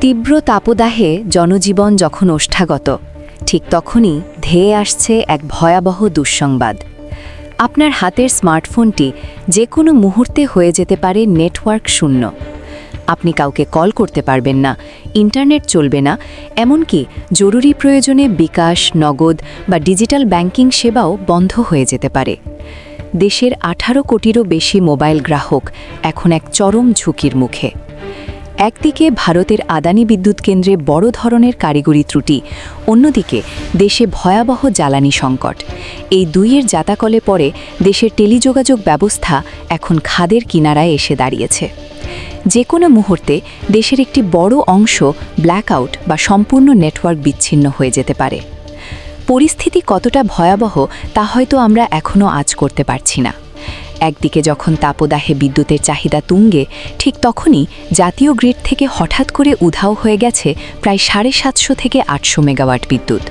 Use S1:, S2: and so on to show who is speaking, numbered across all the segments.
S1: তীব্র তাপদাহে জনজীবন যখন ওষ্ঠাগত, ঠিক তখনই ধেয়ে আসছে এক ভয়াবহ দুঃসংবাদ। আপনার হাতের স্মার্টফোনটি যে কোনো মুহূর্তে হয়ে যেতে পারে নেটওয়ার্ক শূন্য। আপনি কাউকে কল করতে পারবেন না, ইন্টারনেট চলবে না, এমনকি জরুরি প্রয়োজনে বিকাশ, নগদ বা ডিজিটাল ব্যাংকিং সেবাও বন্ধ হয়ে যেতে পারে। দেশের 18 কোটিরও বেশি মোবাইল গ্রাহক এখন এক চরম ঝুঁকির মুখে। একদিকে ভারতের আদানি বিদ্যুৎ কেন্দ্রে বড় ধরনের কারিগরি ত্রুটি, অন্যদিকে দেশে ভয়াবহ জ্বালানি সংকট। এই দুইয়ের জাতাকলে পরে দেশের টেলিযোগাযোগ ব্যবস্থা এখন খাদের কিনারায় এসে দাঁড়িয়েছে। যে কোনো মুহূর্তে দেশের একটি বড় অংশ ব্ল্যাকআউট বা সম্পূর্ণ নেটওয়ার্ক বিচ্ছিন্ন হয়ে যেতে পারে। পরিস্থিতি কতটা ভয়াবহ তা হয়তো আমরা এখনও আঁচ করতে পারছি না। একদিকে যখন তাপদাহে বিদ্যুতের চাহিদা তুঙ্গে, ঠিক তখনই জাতীয় গ্রিড থেকে হঠাৎ করে উধাও হয়ে গেছে প্রায় 750 থেকে 800 মেগাওয়াট বিদ্যুৎ।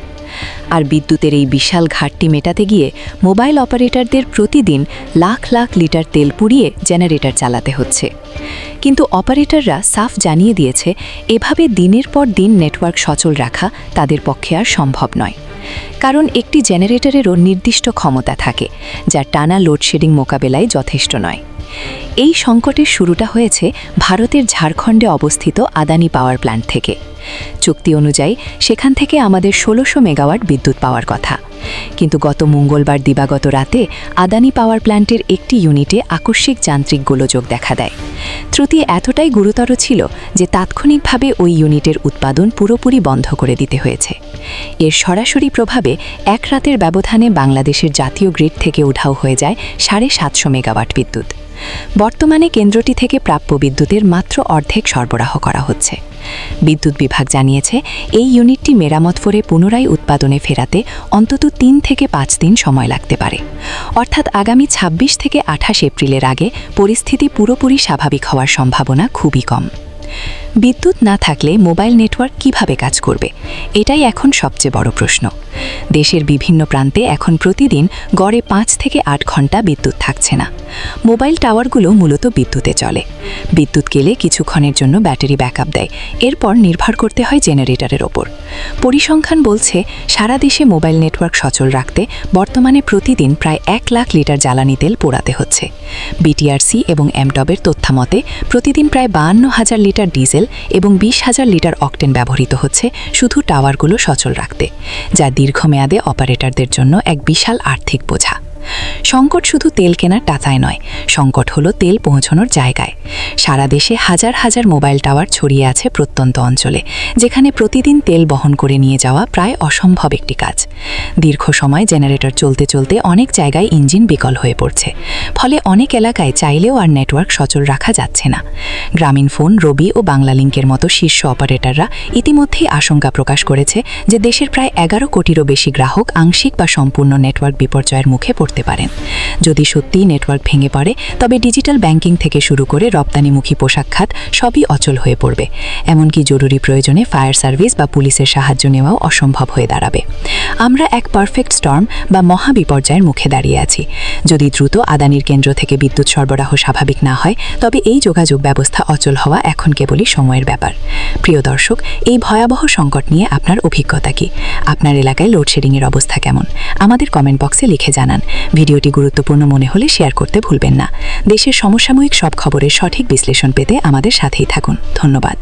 S1: আর বিদ্যুতের এই বিশাল ঘাটতি মেটাতে গিয়ে মোবাইল অপারেটরদের প্রতিদিন লাখ লাখ লিটার তেল পুড়িয়ে জেনারেটর চালাতে হচ্ছে। কিন্তু অপারেটররা সাফ জানিয়ে দিয়েছে, এভাবে দিনের পর দিন নেটওয়ার্ক সচল রাখা তাদের পক্ষে আর সম্ভব নয়। কারণ একটি জেনারেটরেরও নির্দিষ্ট ক্ষমতা থাকে, যা টানা লোডশেডিং মোকাবেলায় যথেষ্ট নয়। এই সংকটের শুরুটা হয়েছে ভারতের ঝাড়খণ্ডে অবস্থিত আদানি পাওয়ার প্ল্যান্ট থেকে। চুক্তি অনুযায়ী সেখান থেকে আমাদের 1600 মেগাওয়াট বিদ্যুৎ পাওয়ার কথা। কিন্তু গত মঙ্গলবার দিবাগত রাতে আদানি পাওয়ার প্ল্যান্টের একটি ইউনিটে আকস্মিক যান্ত্রিক গোলযোগ দেখা দেয়। ত্রুটি এতটাই গুরুতর ছিল যে তাৎক্ষণিকভাবে ওই ইউনিটের উৎপাদন পুরোপুরি বন্ধ করে দিতে হয়েছে। এর সরাসরি প্রভাবে এক রাতের ব্যবধানে বাংলাদেশের জাতীয় গ্রিড থেকে উধাও হয়ে যায় 750 মেগাওয়াট বিদ্যুৎ। বর্তমানে কেন্দ্রটি থেকে প্রাপ্য বিদ্যুতের মাত্র অর্ধেক সরবরাহ করা হচ্ছে। বিদ্যুৎ বিভাগ জানিয়েছে, এই ইউনিটটি মেরামত করে পুনরায় উৎপাদনে ফেরাতে অন্তত 3 থেকে 5 দিন সময় লাগতে পারে। অর্থাৎ আগামী 26 থেকে 28 এপ্রিলের আগে পরিস্থিতি পুরোপুরি স্বাভাবিক হওয়ার সম্ভাবনা খুবই কম। বিদ্যুৎ না থাকলে মোবাইল নেটওয়ার্ক কিভাবে কাজ করবে, এটাই এখন সবচেয়ে বড় প্রশ্ন। দেশের বিভিন্ন প্রান্তে এখন প্রতিদিন গড়ে 5 থেকে 8 ঘন্টা বিদ্যুৎ থাকছে না। মোবাইল টাওয়ারগুলো মূলত বিদ্যুতে চলে। বিদ্যুৎ গেলে কিছুক্ষণের জন্য ব্যাটারি ব্যাকআপ দেয়, এরপর নির্ভর করতে হয় জেনারেটরের ওপর। পরিসংখ্যান বলছে, সারা দেশে মোবাইল নেটওয়ার্ক সচল রাখতে বর্তমানে প্রতিদিন প্রায় 1 লাখ লিটার জ্বালানি তেল পোড়াতে হচ্ছে। বিটিআরসি এবং এমটবের তথ্যমতে প্রতিদিন প্রায় 52,000 লিটার ডিজেল এবং 20,000 লিটার অকটেন ব্যবহৃত হচ্ছে শুধু টাওয়ারগুলো সচল রাখতে, যা দীর্ঘমেয়াদে অপারেটরদের জন্য এক বিশাল আর্থিক বোঝা। সংকট শুধু তেল কেনার টাকায় নয়, সংকট হলো তেল পৌঁছানোর জায়গায়। সারা দেশে হাজার হাজার মোবাইল টাওয়ার ছড়িয়ে আছে প্রত্যন্ত অঞ্চলে, যেখানে প্রতিদিন তেল বহন করে নিয়ে যাওয়া প্রায় অসম্ভব একটি কাজ। দীর্ঘ সময় জেনারেটর চলতে চলতে অনেক জায়গায় ইঞ্জিন বিকল হয়ে পড়ছে, ফলে অনেক এলাকায় চাইলেও আর নেটওয়ার্ক সচল রাখা যাচ্ছে না। গ্রামীণফোন, রবি ও বাংলালিংকের মতো শীর্ষ অপারেটররা ইতিমধ্যেই আশঙ্কা প্রকাশ করেছে যে দেশের প্রায় 11 কোটিরও বেশি গ্রাহক আংশিক বা সম্পূর্ণ নেটওয়ার্ক বিপর্যয়ের মুখে পড়তে পারেন। যদি সত্যিই নেটওয়ার্ক ভেঙে পড়ে, তবে ডিজিটাল ব্যাংকিং থেকে শুরু করে রপ্তানিমুখী পোশাক খাত সবই অচল হয়ে পড়বে। এমনকি জরুরি প্রয়োজনে ফায়ার সার্ভিস বা পুলিশের সাহায্য নেওয়াও অসম্ভব হয়ে দাঁড়াবে। আমরা এক পারফেক্ট স্টর্ম বা মহাবিপর্যয়ের মুখে দাঁড়িয়ে আছি। যদি দ্রুত আদানির কেন্দ্র থেকে বিদ্যুৎ সরবরাহ স্বাভাবিক না হয়, তবে এই যোগাযোগ ব্যবস্থা অচল হওয়া এখন কেবলই সময়ের ব্যাপার। প্রিয় দর্শক, এই ভয়াবহ সংকট নিয়ে আপনার অভিজ্ঞতা কি? আপনার এলাকায় লোডশেডিংয়ের অবস্থা কেমন? আমাদের কমেন্ট বক্সে লিখে জানান। ভিডিওটি গুরুত্বপূর্ণ মনে হলে শেয়ার করতে ভুলবেন না। দেশের সমসাময়িক সব খবরের সঠিক বিশ্লেষণ পেতে আমাদের সাথেই থাকুন। ধন্যবাদ।